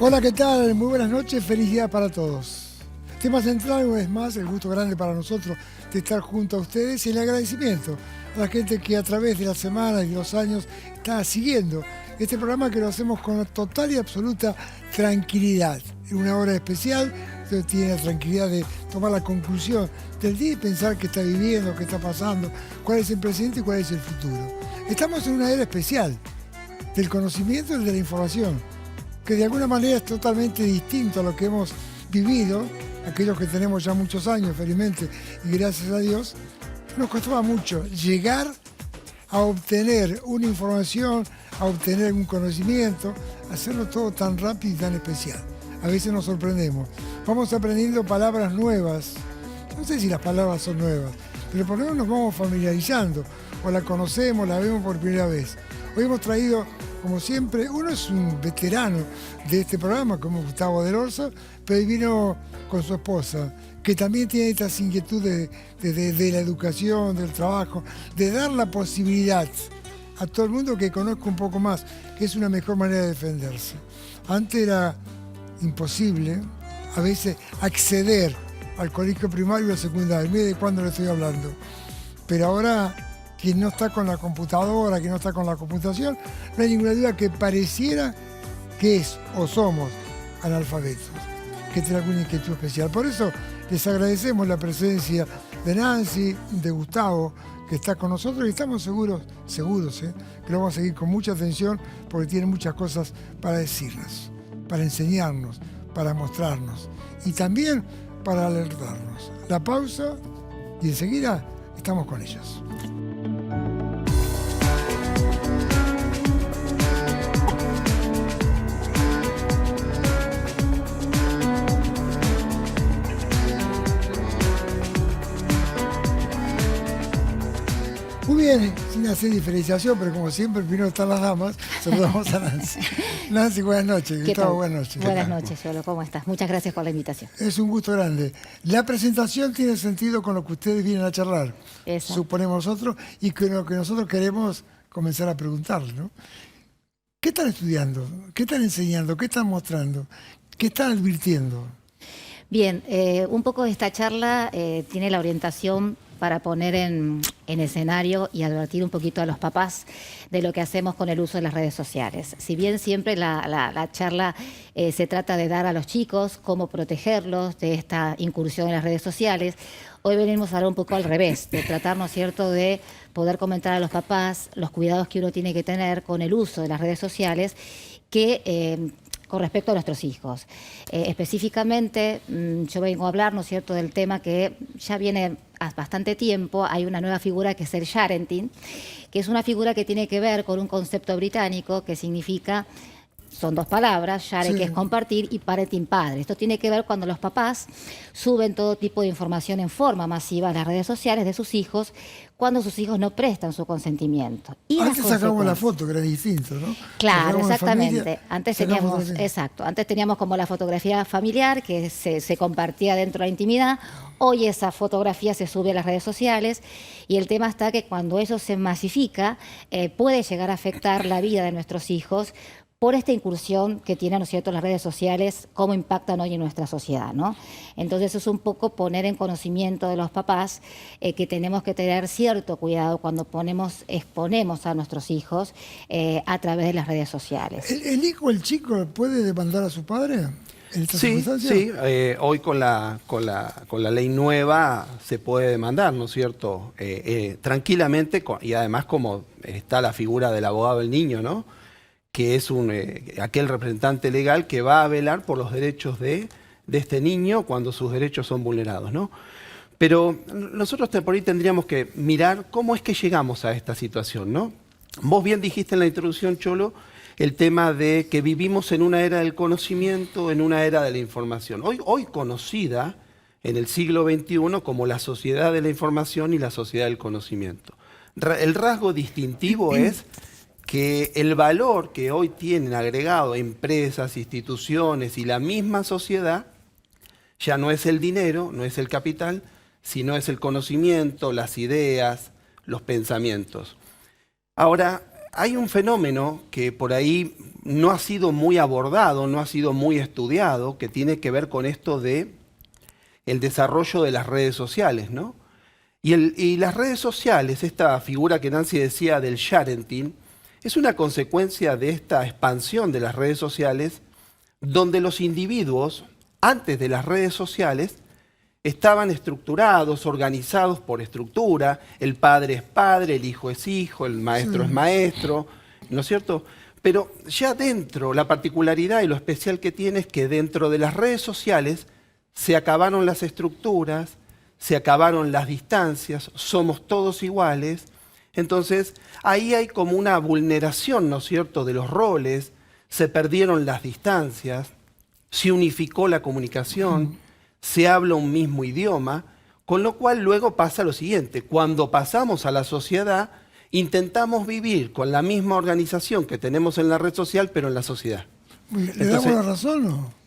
Hola, ¿qué tal? Muy buenas noches, feliz día para todos. Tema central, una vez más, el gusto grande para nosotros de estar junto a ustedes y el agradecimiento a la gente que a través de las semanas y los años está siguiendo este programa que lo hacemos con total y absoluta tranquilidad. En una hora especial, usted tiene la tranquilidad de tomar la conclusión del día y pensar qué está viviendo, qué está pasando, cuál es el presente y cuál es el futuro. Estamos en una era especial del conocimiento y de la información, que de alguna manera es totalmente distinto a lo que hemos vivido, aquellos que tenemos ya muchos años, felizmente, y gracias a Dios, nos costaba mucho llegar a obtener una información, a obtener un conocimiento, hacerlo todo tan rápido y tan especial. A veces nos sorprendemos. Vamos aprendiendo palabras nuevas. No sé si las palabras son nuevas, pero por lo menos nos vamos familiarizando, o la conocemos, la vemos por primera vez. Hoy hemos traído, como siempre, uno es un veterano de este programa, como Gustavo Del Orso, pero vino con su esposa, que también tiene estas inquietudes de la educación, del trabajo, de dar la posibilidad a todo el mundo que conozca un poco más, que es una mejor manera de defenderse. Antes era imposible, a veces, acceder al colegio primario o secundario. Mire de cuándo le estoy hablando. Pero ahora, quien no está con la computadora, quien no está con la computación, no hay ninguna duda que pareciera que es o somos analfabetos, que tiene alguna inquietud especial. Por eso les agradecemos la presencia de Nancy, de Gustavo, que está con nosotros, y estamos seguros, que lo vamos a seguir con mucha atención porque tiene muchas cosas para decirnos, para enseñarnos, para mostrarnos y también para alertarnos. La pausa y enseguida estamos con ellos. Muy bien, sin hacer diferenciación, pero como siempre, primero están las damas, saludamos a Nancy. Nancy, buenas noches. Gustavo, buenas noches. Buenas noches, Yolo, ¿cómo estás? Muchas gracias por la invitación. Es un gusto grande. La presentación tiene sentido con lo que ustedes vienen a charlar, Eso. Suponemos nosotros, y con lo que nosotros queremos comenzar a preguntarles, ¿no? ¿Qué están estudiando? ¿Qué están enseñando? ¿Qué están mostrando? ¿Qué están advirtiendo? Bien, un poco de esta charla tiene la orientación para poner en escenario y advertir un poquito a los papás de lo que hacemos con el uso de las redes sociales. Si bien siempre la charla se trata de dar a los chicos cómo protegerlos de esta incursión en las redes sociales, hoy venimos a hablar un poco al revés, de tratar, ¿no es cierto?, de poder comentar a los papás los cuidados que uno tiene que tener con el uso de las redes sociales que con respecto a nuestros hijos. Específicamente, yo vengo a hablar, ¿no es cierto?, del tema que ya viene hace bastante tiempo. Hay una nueva figura que es el sharenting, que es una figura que tiene que ver con un concepto británico que significa, son dos palabras, share, que es compartir, y parenting, padre. Esto tiene que ver cuando los papás suben todo tipo de información en forma masiva a las redes sociales de sus hijos, cuando sus hijos no prestan su consentimiento. Y antes sacábamos la foto, que era distinto, ¿no? Claro, exactamente. Antes teníamos como la fotografía familiar que se compartía dentro de la intimidad. Hoy esa fotografía se sube a las redes sociales y el tema está que cuando eso se masifica puede llegar a afectar la vida de nuestros hijos por esta incursión que tienen, ¿no es cierto?, las redes sociales, cómo impactan hoy en nuestra sociedad, ¿no? Entonces es un poco poner en conocimiento de los papás que tenemos que tener cierto cuidado cuando exponemos a nuestros hijos a través de las redes sociales. ¿El hijo, el chico, puede demandar a su padre en estas Sí, circunstancias? sí. Hoy con la ley nueva se puede demandar, ¿no es cierto? Tranquilamente, y además como está la figura del abogado del niño, ¿no?, que es aquel representante legal que va a velar por los derechos de este niño cuando sus derechos son vulnerados, ¿no? Pero nosotros por ahí tendríamos que mirar cómo es que llegamos a esta situación, ¿no? Vos bien dijiste en la introducción, Cholo, el tema de que vivimos en una era del conocimiento, en una era de la información. Hoy conocida en el siglo XXI como la sociedad de la información y la sociedad del conocimiento. El rasgo distintivo es que el valor que hoy tienen agregado empresas, instituciones y la misma sociedad ya no es el dinero, no es el capital, sino es el conocimiento, las ideas, los pensamientos. Ahora, hay un fenómeno que por ahí no ha sido muy abordado, no ha sido muy estudiado, que tiene que ver con esto de el desarrollo de las redes sociales, ¿no? Y las redes sociales, esta figura que Nancy decía del sharenting, es una consecuencia de esta expansión de las redes sociales, donde los individuos, antes de las redes sociales, estaban estructurados, organizados por estructura. El padre es padre, el hijo es hijo, el maestro es maestro, ¿no es cierto? Pero ya dentro, la particularidad y lo especial que tiene es que dentro de las redes sociales se acabaron las estructuras, se acabaron las distancias, somos todos iguales. Entonces, ahí hay como una vulneración, ¿no es cierto?, de los roles, se perdieron las distancias, se unificó la comunicación, se habla un mismo idioma, con lo cual luego pasa lo siguiente: cuando pasamos a la sociedad, intentamos vivir con la misma organización que tenemos en la red social, pero en la sociedad. ¿Le damos la razón o no?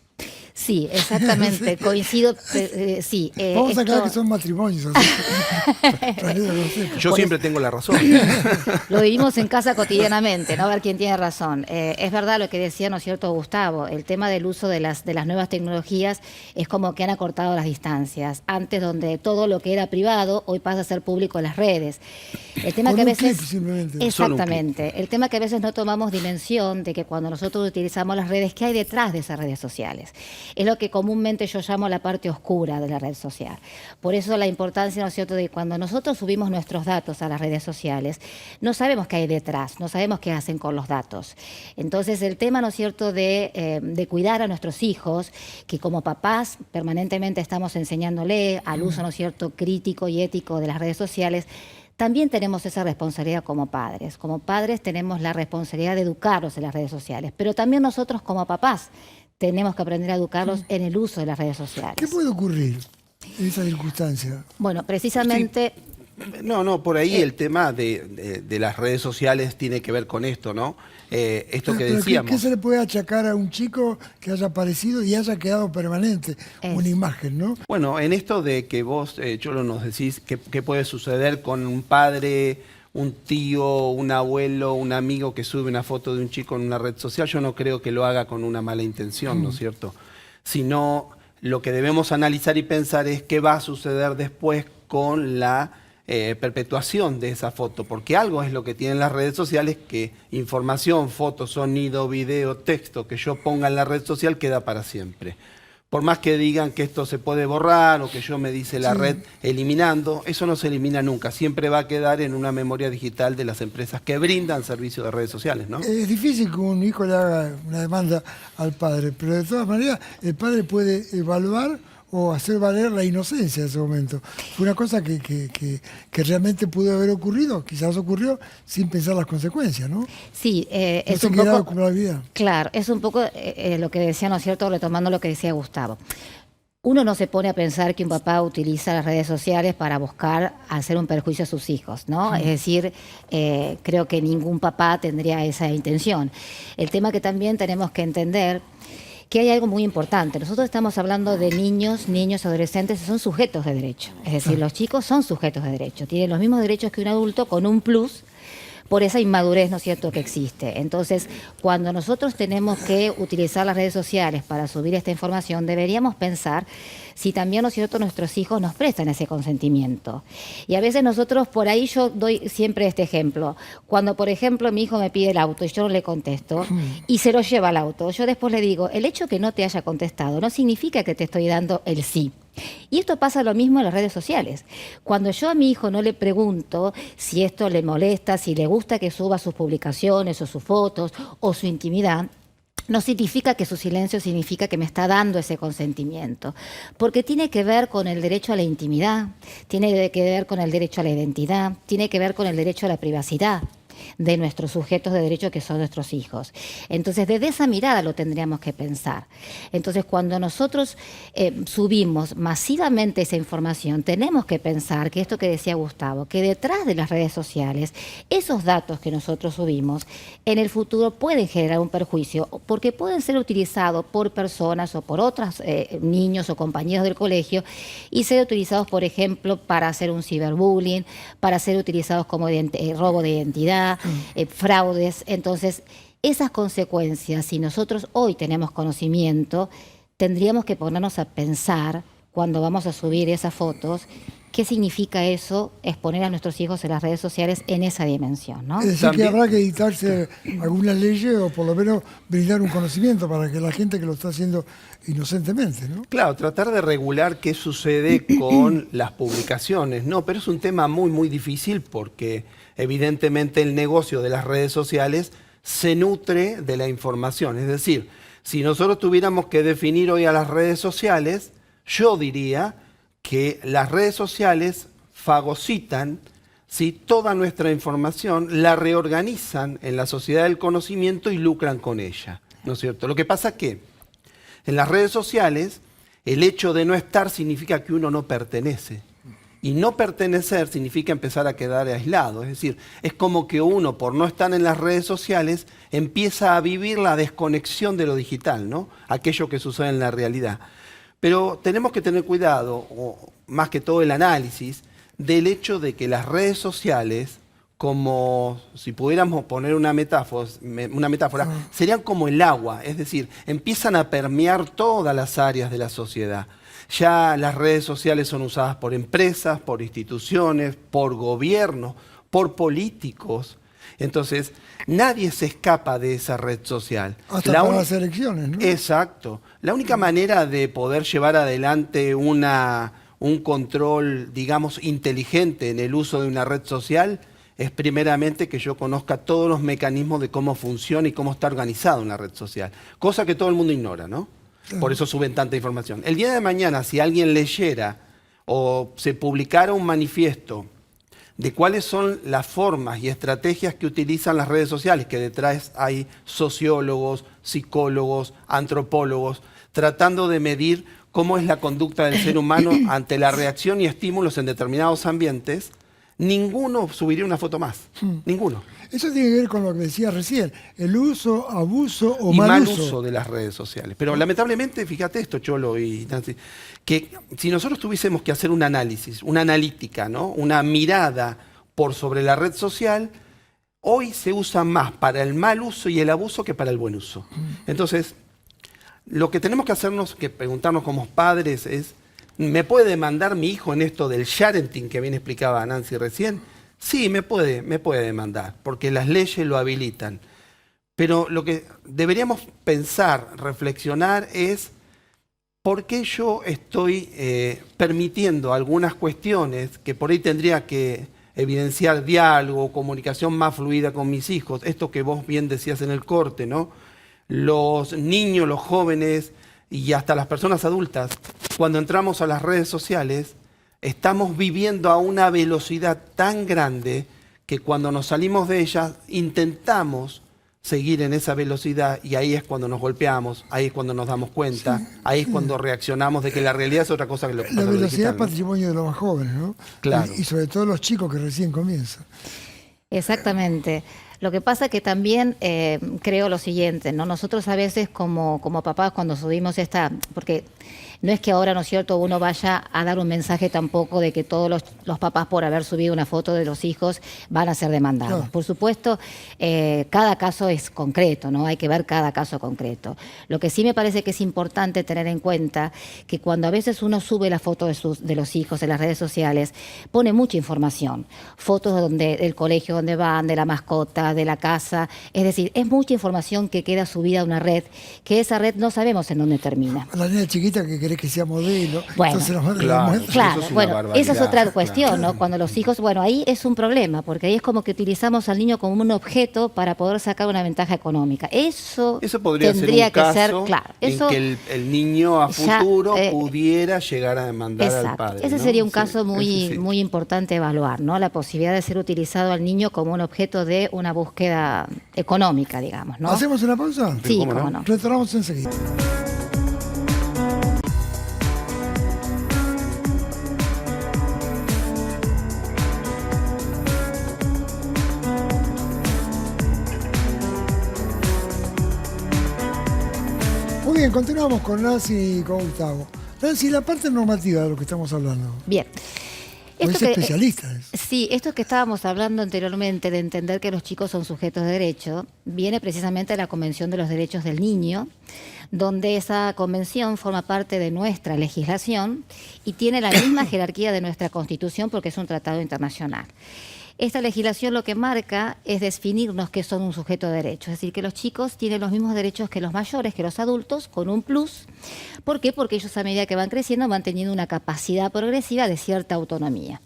Sí, exactamente, coincido, sí. Vamos a aclarar que son matrimonios. Yo siempre tengo la razón. Lo vivimos en casa cotidianamente, ¿no? A ver quién tiene razón. Es verdad lo que decía, ¿no es cierto, Gustavo? El tema del uso de las nuevas tecnologías es como que han acortado las distancias. Antes, donde todo lo que era privado, hoy pasa a ser público en las redes. El tema Con que a un veces... clic, simplemente. Exactamente. El tema que a veces no tomamos dimensión de que cuando nosotros utilizamos las redes, ¿qué hay detrás de esas redes sociales? Es lo que comúnmente yo llamo la parte oscura de la red social. Por eso la importancia, ¿no es cierto?, de cuando nosotros subimos nuestros datos a las redes sociales, no sabemos qué hay detrás, no sabemos qué hacen con los datos. Entonces el tema, ¿no es cierto?, de cuidar a nuestros hijos, que como papás permanentemente estamos enseñándole al uso, ¿no es cierto?, crítico y ético de las redes sociales. También tenemos esa responsabilidad como padres. Como padres tenemos la responsabilidad de educarlos en las redes sociales, pero también nosotros como papás tenemos que aprender a educarlos en el uso de las redes sociales. ¿Qué puede ocurrir en esa circunstancia? Bueno, precisamente... Sí. No, por ahí el tema de las redes sociales tiene que ver con esto, ¿no? Esto que decíamos. ¿Qué se le puede achacar a un chico que haya aparecido y haya quedado permanente? Una imagen, ¿no? Bueno, en esto de que vos, Cholo, nos decís qué puede suceder con un padre, un tío, un abuelo, un amigo que sube una foto de un chico en una red social, yo no creo que lo haga con una mala intención, ¿no es cierto? Sino lo que debemos analizar y pensar es qué va a suceder después con la perpetuación de esa foto, porque algo es lo que tienen las redes sociales, que información, foto, sonido, video, texto que yo ponga en la red social queda para siempre. Por más que digan que esto se puede borrar o que yo me dice la red eliminando, eso no se elimina nunca, siempre va a quedar en una memoria digital de las empresas que brindan servicios de redes sociales, ¿no? Es difícil que un hijo le haga una demanda al padre, pero de todas maneras el padre puede evaluar o hacer valer la inocencia en ese momento. Fue una cosa que realmente pudo haber ocurrido, quizás ocurrió sin pensar las consecuencias, ¿no? Sí, es no un poco... poco... la vida. Claro, es un poco lo que decía, ¿no es cierto?, retomando lo que decía Gustavo. Uno no se pone a pensar que un papá utiliza las redes sociales para buscar hacer un perjuicio a sus hijos, ¿no? Es decir, creo que ningún papá tendría esa intención. El tema que también tenemos que entender que hay algo muy importante. Nosotros estamos hablando de niños, adolescentes, que son sujetos de derecho. Es decir, los chicos son sujetos de derecho. Tienen los mismos derechos que un adulto, con un plus por esa inmadurez, ¿no es cierto?, que existe. Entonces, cuando nosotros tenemos que utilizar las redes sociales para subir esta información, deberíamos pensar si también, ¿no es cierto?, nuestros hijos nos prestan ese consentimiento. Y a veces nosotros, por ahí yo doy siempre este ejemplo. Cuando, por ejemplo, mi hijo me pide el auto y yo no le contesto y se lo lleva al auto, yo después le digo, el hecho que no te haya contestado no significa que te estoy dando el sí. Y esto pasa lo mismo en las redes sociales. Cuando yo a mi hijo no le pregunto si esto le molesta, si le gusta que suba sus publicaciones o sus fotos o su intimidad, no significa que su silencio significa que me está dando ese consentimiento, porque tiene que ver con el derecho a la intimidad, tiene que ver con el derecho a la identidad, tiene que ver con el derecho a la privacidad de nuestros sujetos de derecho, que son nuestros hijos. Entonces, desde esa mirada lo tendríamos que pensar. Entonces, cuando nosotros subimos masivamente esa información, tenemos que pensar que esto que decía Gustavo, que detrás de las redes sociales, esos datos que nosotros subimos, en el futuro pueden generar un perjuicio, porque pueden ser utilizados por personas o por otros niños o compañeros del colegio y ser utilizados, por ejemplo, para hacer un ciberbullying, para ser utilizados como robo de identidad, violencia, fraudes. Entonces, esas consecuencias, si nosotros hoy tenemos conocimiento, tendríamos que ponernos a pensar cuando vamos a subir esas fotos, ¿qué significa eso, exponer a nuestros hijos en las redes sociales en esa dimensión, ¿no? Es decir, También, que habrá que dictarse algunas leyes o por lo menos brindar un conocimiento para que la gente que lo está haciendo inocentemente, ¿no? claro, tratar de regular qué sucede con las publicaciones, ¿no? Pero es un tema muy, muy difícil porque evidentemente el negocio de las redes sociales se nutre de la información. Es decir, si nosotros tuviéramos que definir hoy a las redes sociales, yo diría que las redes sociales fagocitan, ¿sí?, toda nuestra información, la reorganizan en la sociedad del conocimiento y lucran con ella, ¿no es cierto? Lo que pasa es que en las redes sociales el hecho de no estar significa que uno no pertenece. Y no pertenecer significa empezar a quedar aislado. Es decir, es como que uno, por no estar en las redes sociales, empieza a vivir la desconexión de lo digital, ¿no? Aquello que sucede en la realidad. Pero tenemos que tener cuidado, o más que todo el análisis, del hecho de que las redes sociales, como si pudiéramos poner una metáfora, serían como el agua, es decir, empiezan a permear todas las áreas de la sociedad. Ya las redes sociales son usadas por empresas, por instituciones, por gobiernos, por políticos. Entonces, nadie se escapa de esa red social. Hasta para las elecciones, ¿no? Exacto. La única manera de poder llevar adelante un control, digamos, inteligente en el uso de una red social es primeramente que yo conozca todos los mecanismos de cómo funciona y cómo está organizada una red social. Cosa que todo el mundo ignora, ¿no? Por eso suben tanta información. El día de mañana, si alguien leyera o se publicara un manifiesto de cuáles son las formas y estrategias que utilizan las redes sociales, que detrás hay sociólogos, psicólogos, antropólogos, tratando de medir cómo es la conducta del ser humano ante la reacción y estímulos en determinados ambientes, ninguno subiría una foto más. Ninguno. Eso tiene que ver con lo que decía recién, el uso, abuso o Y mal uso uso de las redes sociales. Pero lamentablemente, fíjate esto, Cholo y Nancy, que si nosotros tuviésemos que hacer un análisis, una analítica, ¿no?, una mirada por sobre la red social, hoy se usa más para el mal uso y el abuso que para el buen uso. Entonces, lo que tenemos que hacernos, que preguntarnos como padres es, ¿me puede demandar mi hijo en esto del sharenting que bien explicaba Nancy recién? Sí, me puede demandar, porque las leyes lo habilitan. Pero lo que deberíamos pensar, reflexionar es ¿por qué yo estoy permitiendo algunas cuestiones que por ahí tendría que evidenciar diálogo, comunicación más fluida con mis hijos? Esto que vos bien decías en el corte, ¿no? Los niños, los jóvenes y hasta las personas adultas, cuando entramos a las redes sociales, estamos viviendo a una velocidad tan grande que cuando nos salimos de ellas intentamos seguir en esa velocidad y ahí es cuando nos golpeamos, ahí es cuando nos damos cuenta, sí, ahí es cuando reaccionamos de que la realidad es otra cosa que lo que pasa. La velocidad digital, es patrimonio de los más jóvenes, ¿no? Claro. Y sobre todo los chicos que recién comienzan. Exactamente. Lo que pasa que también creo lo siguiente, ¿no? Nosotros a veces como papás cuando subimos porque no es que ahora, ¿no es cierto?, uno vaya a dar un mensaje tampoco de que todos los papás por haber subido una foto de los hijos van a ser demandados. Claro. Por supuesto, cada caso es concreto, ¿no? Hay que ver cada caso concreto. Lo que sí me parece que es importante tener en cuenta que cuando a veces uno sube la foto de los hijos en las redes sociales, pone mucha información. Fotos del colegio donde van, de la mascota, de la casa. Es decir, es mucha información que queda subida a una red, que esa red no sabemos en dónde termina. La niña chiquita que querés que sea modelo, bueno, entonces la madre la muestra. Claro, esa es otra cuestión, ¿no? Cuando los hijos, ahí es un problema, porque ahí es como que utilizamos al niño como un objeto para poder sacar una ventaja económica. Eso podría tendría ser un que ser, caso claro, en que el niño a futuro pudiera llegar a demandar exacto, al padre. Ese ¿no? sería un caso muy importante evaluar, ¿no? La posibilidad de ser utilizado al niño como un objeto de una búsqueda económica, digamos, ¿no? ¿Hacemos una pausa? Sí, cómo no. Retornamos enseguida. Muy bien, continuamos con Nancy y con Gustavo. Nancy, la parte normativa de lo que estamos hablando. Bien. Es especialista. Sí, esto que estábamos hablando anteriormente de entender que los chicos son sujetos de derecho, viene precisamente de la Convención de los Derechos del Niño, donde esa convención forma parte de nuestra legislación y tiene la misma jerarquía de nuestra Constitución porque es un tratado internacional. Esta legislación lo que marca es definirnos qué son un sujeto de derecho, es decir, que los chicos tienen los mismos derechos que los mayores, que los adultos, con un plus. ¿Por qué? Porque ellos a medida que van creciendo van teniendo una capacidad progresiva de cierta autonomía.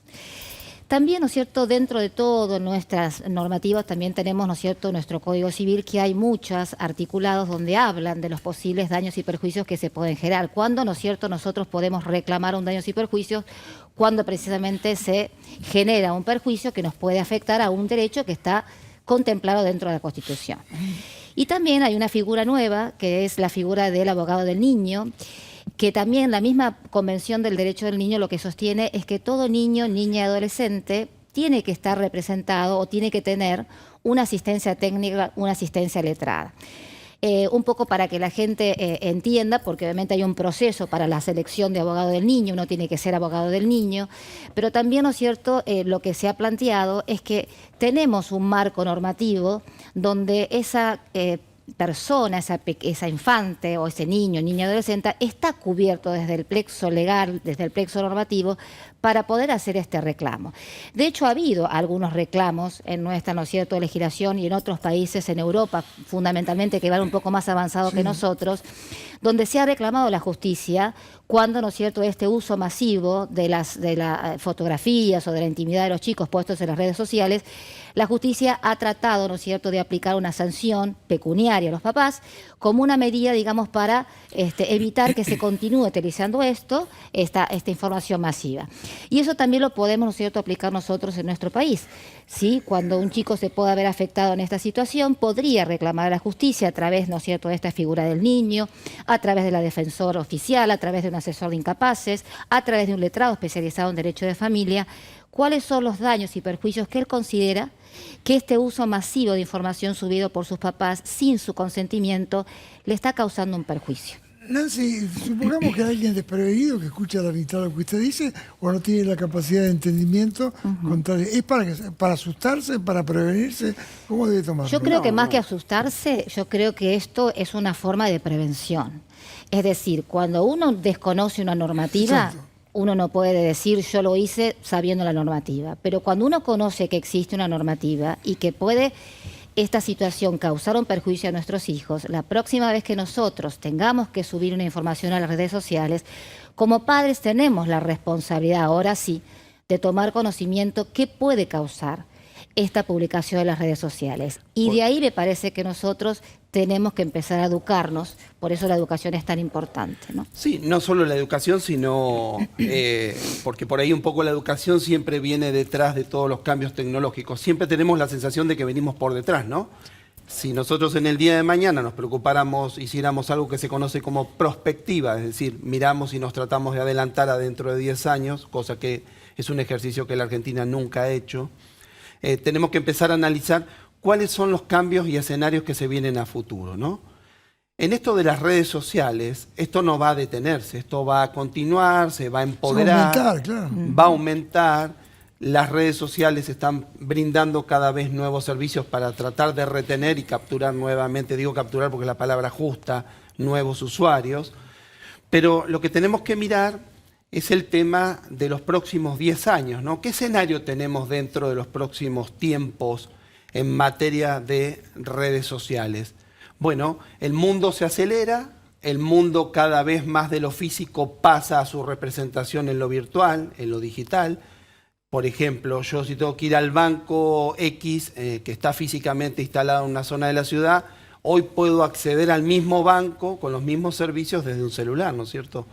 También, ¿no es cierto?, dentro de todas nuestras normativas también tenemos, ¿no es cierto?, nuestro Código Civil, que hay muchos articulados donde hablan de los posibles daños y perjuicios que se pueden generar. ¿Cuándo, no es cierto?, nosotros podemos reclamar un daño y perjuicios? Cuando precisamente se genera un perjuicio que nos puede afectar a un derecho que está contemplado dentro de la Constitución. Y también hay una figura nueva, que es la figura del abogado del niño, que también la misma Convención del Derecho del Niño lo que sostiene es que todo niño, niña y adolescente tiene que estar representado o tiene que tener una asistencia técnica, una asistencia letrada. Un poco para que la gente entienda, porque obviamente hay un proceso para la selección de abogado del niño, uno tiene que ser abogado del niño, pero también, ¿no es cierto?, lo que se ha planteado es que tenemos un marco normativo donde esa persona, esa infante o ese niño, niña adolescente, está cubierto desde el plexo legal, desde el plexo normativo, para poder hacer este reclamo. De hecho, ha habido algunos reclamos en nuestra, ¿no es cierto?, legislación y en otros países, en Europa, fundamentalmente, que van un poco más avanzados que nosotros, donde se ha reclamado la justicia cuando, ¿no es cierto?, este uso masivo de las fotografías o de la intimidad de los chicos puestos en las redes sociales, la justicia ha tratado, ¿no es cierto?, de aplicar una sanción pecuniaria a los papás como una medida, digamos, para evitar que se continúe utilizando esta información masiva. Y eso también lo podemos, ¿no es cierto?, aplicar nosotros en nuestro país. ¿Sí? Cuando un chico se pueda ver afectado en esta situación, podría reclamar a la justicia a través, ¿no es cierto?, de esta figura del niño, a través de la defensora oficial, a través de un asesor de incapaces, a través de un letrado especializado en derecho de familia, cuáles son los daños y perjuicios que él considera que este uso masivo de información subido por sus papás sin su consentimiento le está causando un perjuicio. Nancy, supongamos que hay alguien desprevenido que escucha la mitad de lo que usted dice o no tiene la capacidad de entendimiento. ¿Es para asustarse, para prevenirse? ¿Cómo debe tomarlo? Yo creo que más que asustarse, yo creo que esto es una forma de prevención. Es decir, cuando uno desconoce una normativa, uno no puede decir yo lo hice sabiendo la normativa. Pero cuando uno conoce que existe una normativa y que puede esta situación causar un perjuicio a nuestros hijos, la próxima vez que nosotros tengamos que subir una información a las redes sociales, como padres tenemos la responsabilidad, ahora sí, de tomar conocimiento qué puede causar esta publicación en las redes sociales. Y de ahí me parece que nosotros tenemos que empezar a educarnos, por eso la educación es tan importante, ¿no? Sí, no solo la educación, sino porque por ahí un poco la educación siempre viene detrás de todos los cambios tecnológicos. Siempre tenemos la sensación de que venimos por detrás, ¿no? Si nosotros en el día de mañana nos preocupáramos, hiciéramos algo que se conoce como prospectiva, es decir, miramos y nos tratamos de adelantar a dentro de 10 años, cosa que es un ejercicio que la Argentina nunca ha hecho, tenemos que empezar a analizar cuáles son los cambios y escenarios que se vienen a futuro, ¿no? En esto de las redes sociales, esto no va a detenerse, esto va a continuar, se va a empoderar, va a aumentar. Las redes sociales están brindando cada vez nuevos servicios para tratar de retener y capturar nuevamente, digo capturar porque es la palabra justa, nuevos usuarios. Pero lo que tenemos que mirar es el tema de los próximos 10 años, ¿no? ¿Qué escenario tenemos dentro de los próximos tiempos en materia de redes sociales? Bueno, el mundo se acelera, el mundo cada vez más de lo físico pasa a su representación en lo virtual, en lo digital. Por ejemplo, yo si tengo que ir al banco X, que está físicamente instalado en una zona de la ciudad, hoy puedo acceder al mismo banco con los mismos servicios desde un celular, ¿no es cierto?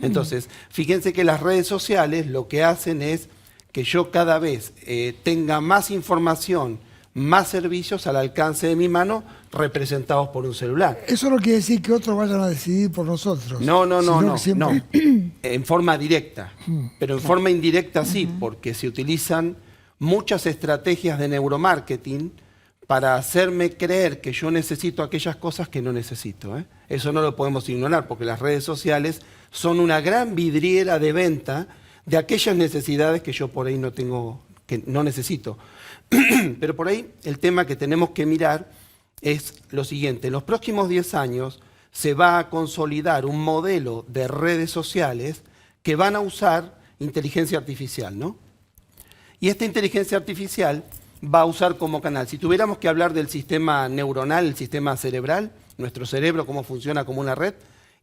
Entonces, fíjense que las redes sociales lo que hacen es que yo cada vez tenga más información, más servicios al alcance de mi mano representados por un celular. Eso no quiere decir que otros vayan a decidir por nosotros. No. En forma directa. Pero en forma indirecta sí, porque se utilizan muchas estrategias de neuromarketing para hacerme creer que yo necesito aquellas cosas que no necesito. Eso no lo podemos ignorar, porque las redes sociales son una gran vidriera de venta de aquellas necesidades que yo por ahí no tengo, que no necesito. Pero por ahí el tema que tenemos que mirar es lo siguiente: en los próximos 10 años se va a consolidar un modelo de redes sociales que van a usar inteligencia artificial, ¿no? Y esta inteligencia artificial va a usar como canal. Si tuviéramos que hablar del sistema neuronal, el sistema cerebral, nuestro cerebro, cómo funciona como una red,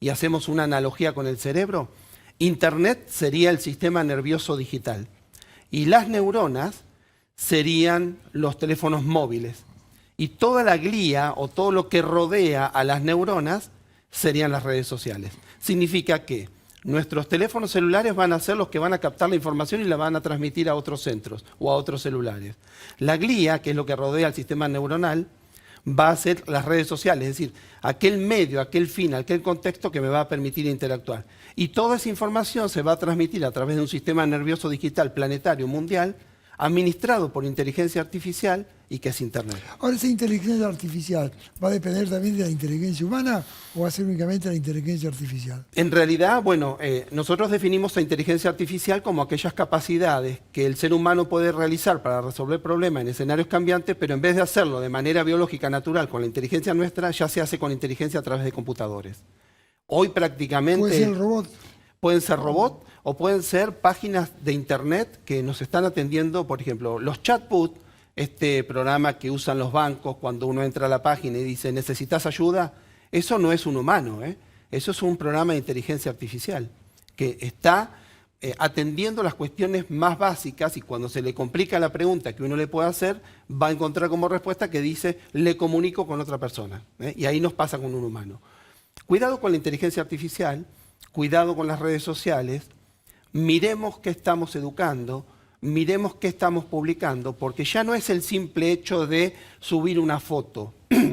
y hacemos una analogía con el cerebro, Internet sería el sistema nervioso digital. Y las neuronas serían los teléfonos móviles. Y toda la glía o todo lo que rodea a las neuronas serían las redes sociales. Significa que nuestros teléfonos celulares van a ser los que van a captar la información y la van a transmitir a otros centros o a otros celulares. La glía, que es lo que rodea al sistema neuronal, va a ser las redes sociales, es decir, aquel medio, aquel fin, aquel contexto que me va a permitir interactuar. Y toda esa información se va a transmitir a través de un sistema nervioso digital planetario mundial, administrado por inteligencia artificial y que es Internet. Ahora, ¿esa inteligencia artificial va a depender también de la inteligencia humana o va a ser únicamente la inteligencia artificial? En realidad, bueno, nosotros definimos la inteligencia artificial como aquellas capacidades que el ser humano puede realizar para resolver problemas en escenarios cambiantes, pero en vez de hacerlo de manera biológica natural con la inteligencia nuestra, ya se hace con inteligencia a través de computadores. Hoy prácticamente... ¿Puede ser el robot? Pueden ser robots o pueden ser páginas de internet que nos están atendiendo, por ejemplo, los chatbots, este programa que usan los bancos cuando uno entra a la página y dice ¿necesitas ayuda? Eso no es un humano, ¿eh? Eso es un programa de inteligencia artificial que está atendiendo las cuestiones más básicas, y cuando se le complica la pregunta que uno le puede hacer, va a encontrar como respuesta que dice le comunico con otra persona, ¿eh? Y ahí nos pasa con un humano. Cuidado con la inteligencia artificial. Cuidado con las redes sociales, miremos qué estamos educando, miremos qué estamos publicando, porque ya no es el simple hecho de subir una foto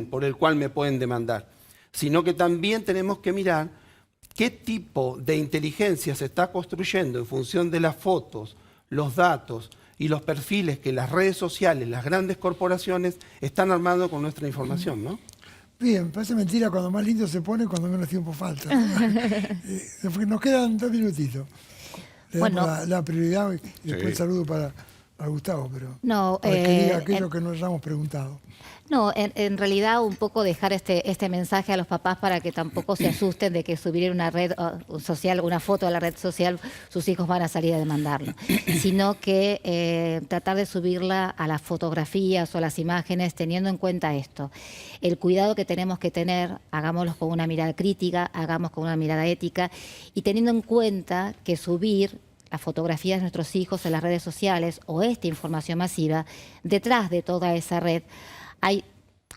por el cual me pueden demandar, sino que también tenemos que mirar qué tipo de inteligencia se está construyendo en función de las fotos, los datos y los perfiles que las redes sociales, las grandes corporaciones están armando con nuestra información, ¿no? Bien, parece mentira, cuando más lindo se pone, cuando menos tiempo falta. Nos quedan 2 minutitos. Le damos la prioridad y después el saludo para Gustavo, pero para que diga aquello que nos hayamos preguntado. No, en realidad un poco dejar este mensaje a los papás para que tampoco se asusten de que subir una red social, una foto a la red social, sus hijos van a salir a demandarlo, sino que tratar de subirla a las fotografías o a las imágenes teniendo en cuenta esto. El cuidado que tenemos que tener, hagámoslo con una mirada crítica, hagamos con una mirada ética y teniendo en cuenta que subir las fotografías de nuestros hijos en las redes sociales o esta información masiva, detrás de toda esa red hay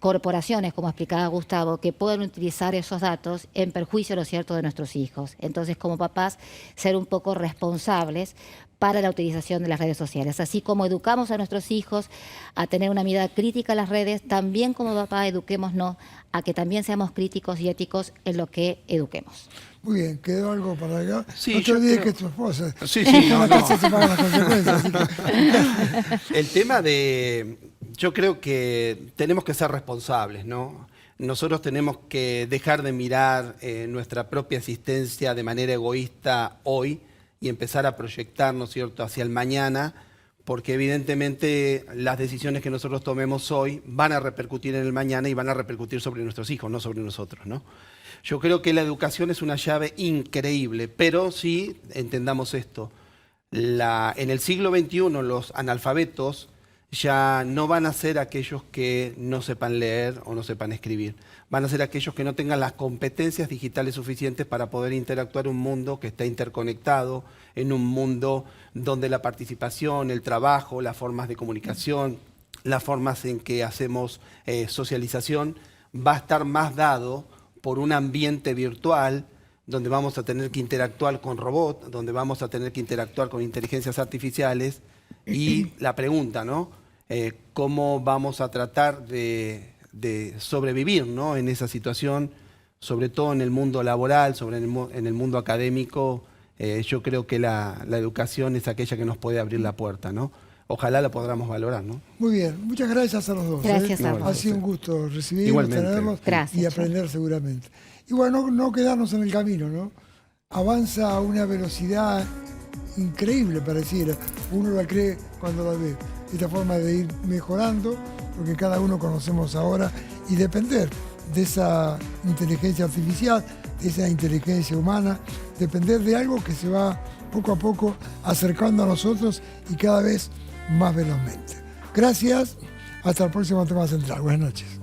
corporaciones, como explicaba Gustavo, que pueden utilizar esos datos en perjuicio, ¿no es cierto?, de nuestros hijos. Entonces, como papás, ser un poco responsables para la utilización de las redes sociales. Así como educamos a nuestros hijos a tener una mirada crítica a las redes, también como papás eduquémonos a que también seamos críticos y éticos en lo que eduquemos. Muy bien, ¿quedó algo para acá? Sí, no te olvides que es tu esposa. Sí, no. Se pagan las consecuencias. El tema de... Yo creo que tenemos que ser responsables, ¿no? Nosotros tenemos que dejar de mirar nuestra propia existencia de manera egoísta hoy y empezar a proyectar, ¿no es cierto?, hacia el mañana, porque evidentemente las decisiones que nosotros tomemos hoy van a repercutir en el mañana y van a repercutir sobre nuestros hijos, no sobre nosotros, ¿no? Yo creo que la educación es una llave increíble, pero sí entendamos esto. En el siglo XXI los analfabetos ya no van a ser aquellos que no sepan leer o no sepan escribir. Van a ser aquellos que no tengan las competencias digitales suficientes para poder interactuar en un mundo que está interconectado, en un mundo donde la participación, el trabajo, las formas de comunicación, las formas en que hacemos socialización, va a estar más dado por un ambiente virtual donde vamos a tener que interactuar con robots, donde vamos a tener que interactuar con inteligencias artificiales. Y la pregunta, ¿no? ¿Cómo vamos a tratar de sobrevivir, ¿no?, en esa situación, sobre todo en el mundo laboral, en el mundo académico? Yo creo que la educación es aquella que nos puede abrir la puerta, ¿no? Ojalá la podamos valorar, ¿no? Muy bien, muchas gracias a los dos. Gracias a vos. Ha sido un gusto recibirlos, tenerlos y aprender seguramente. Y bueno, no quedarnos en el camino, ¿no? Avanza a una velocidad increíble pareciera, uno la cree cuando la ve. Esta forma de ir mejorando, porque cada uno conocemos ahora, y depender de esa inteligencia artificial, de esa inteligencia humana, depender de algo que se va poco a poco acercando a nosotros y cada vez más velozmente. Gracias, hasta el próximo tema central. Buenas noches.